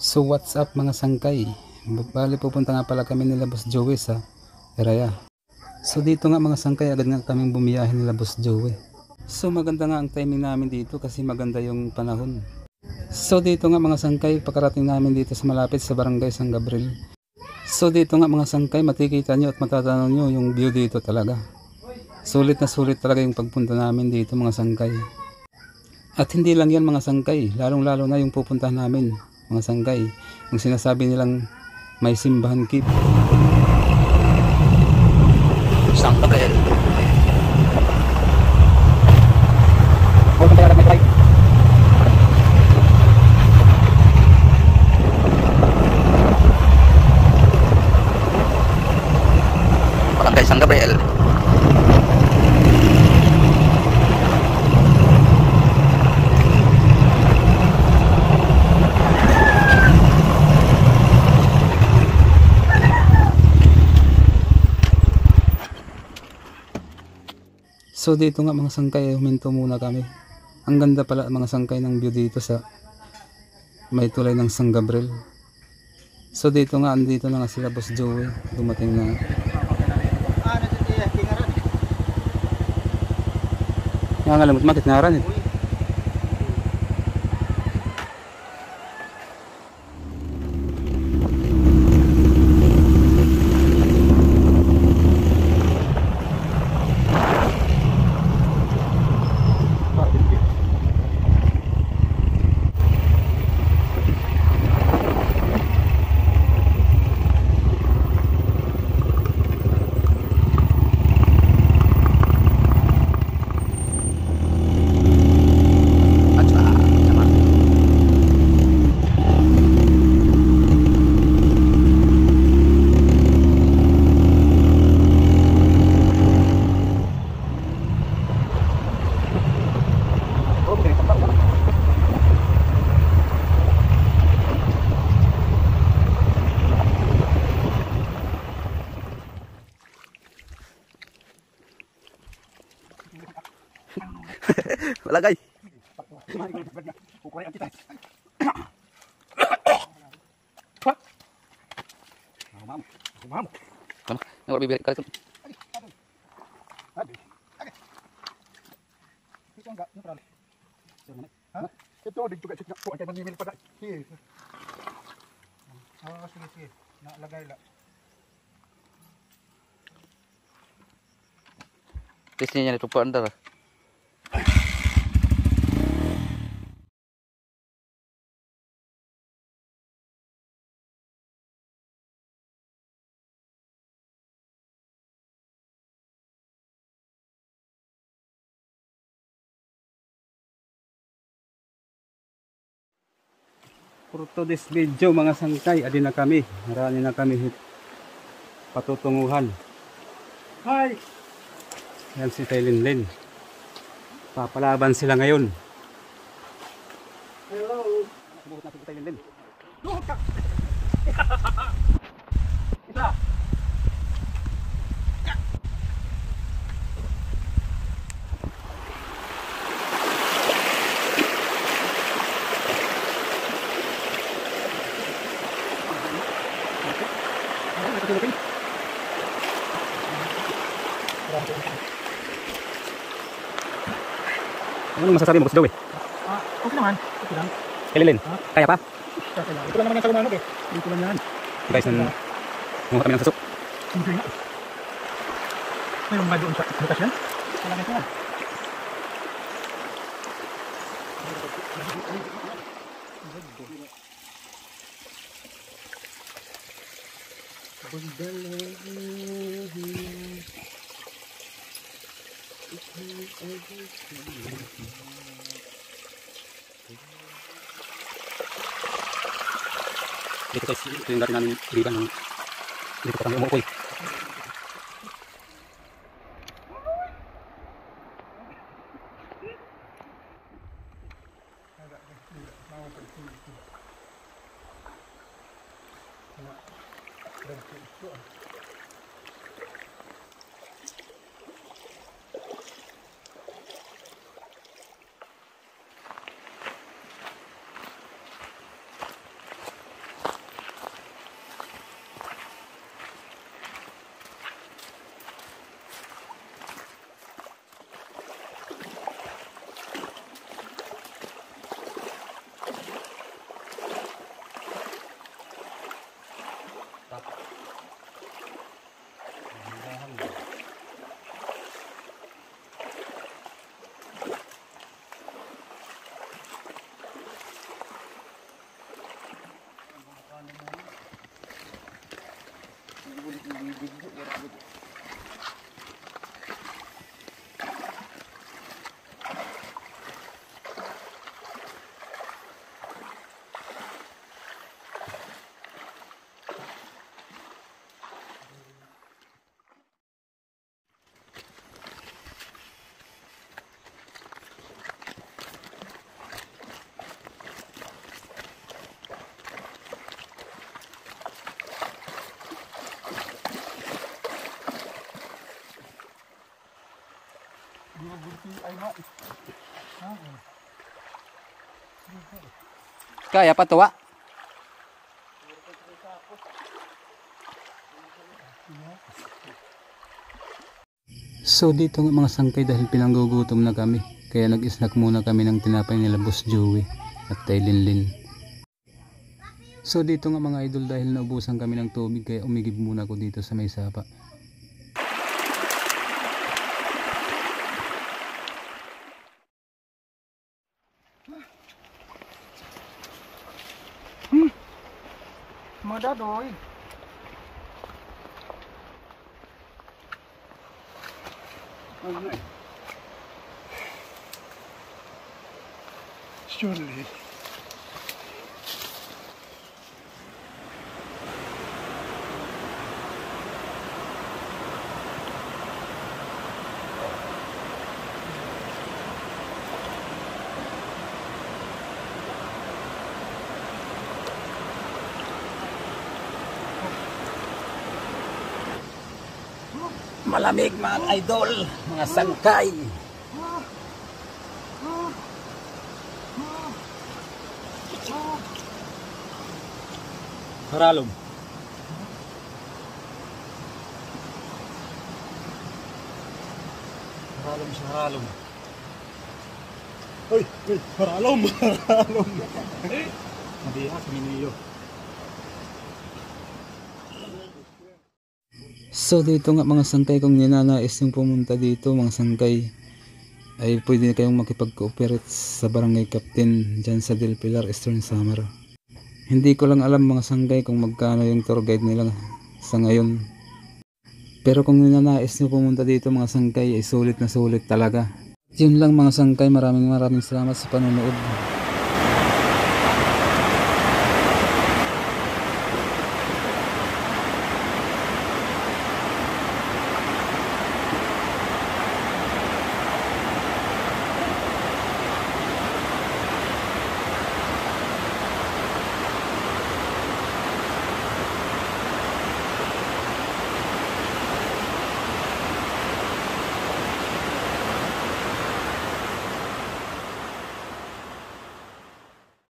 So what's up mga sangkay? Bali pupunta nga pala kami nila Boss Joey sa Eraya. So dito nga mga sangkay, agad nga kaming bumiyahin nila Boss Joey. So maganda nga ang timing namin dito kasi maganda yung panahon. So dito nga mga sangkay, pagkarating namin dito sa malapit sa Barangay San Gabriel. So dito nga mga sangkay, makikita nyo at matatanaw nyo yung view dito talaga. Sulit na sulit talaga yung pagpunta namin dito mga sangkay. At hindi lang yan mga sangkay, lalong lalo na yung pupuntahan namin mga sangkay, yung sinasabi nilang may simbahan keep. San Gabriel. Barangay San Gabriel. So dito nga mga sangkay, huminto muna kami. Ang ganda pala mga sangkay ng view dito sa may tulay ng San Gabriel. So dito nga, andito na nga sila Boss Joey, dumating na. Nga ngalamot makit ngaran eh. Wala guys. Nggak bibir kali itu. Ito din juga cek ko ay manimil pada. Sige. Sige. Nalagay la. Listriknya itu pak andar. For today's video mga sangkay, adi na kami, marami na kami patutunguhan. Hi. Yan si Taylinlin, papalaban sila ngayon. Hello. Subukan natin si Taylinlin. Isa. Ano masasabi mo Boss Joey? Okay naman. Okay lang. Taylinlin, kaya pa? Okay lang. Ito lang naman yung kalumanok eh. Dito lang yan. Guys, nung kami ng susok. Hindi nga. Mayroon ba doon sa butas yan? Wala na yan. Dito guys, ito yung dati namin iriban ng dito kami umuupoy. Kaya pa tuwa. So dito nga mga sangkay dahil pinanggugutom na kami. Kaya nag-snack muna kami ng tinapay nila Boss Joey at kay Linlin. So dito nga mga idol dahil naubusan kami ng tubig kaya umigib muna ako dito sa may sapa. Madadoy. Surely. Malamig mga idol, mga sangkay. Haralom. Haralom sa haralom. Uy, haralom, haralom. Madiha sa miniyo. So dito nga mga sangkay, kung ninanais yung pumunta dito mga sangkay, ay pwede kayong makipag-cooperate sa barangay captain dyan sa Del Pilar, Eastern Samar. Hindi ko lang alam mga sangkay kung magkano yung tour guide nila sa ngayon. Pero kung ninanais nyo pumunta dito mga sangkay ay sulit na sulit talaga. Yun lang mga sangkay, maraming salamat sa panonood.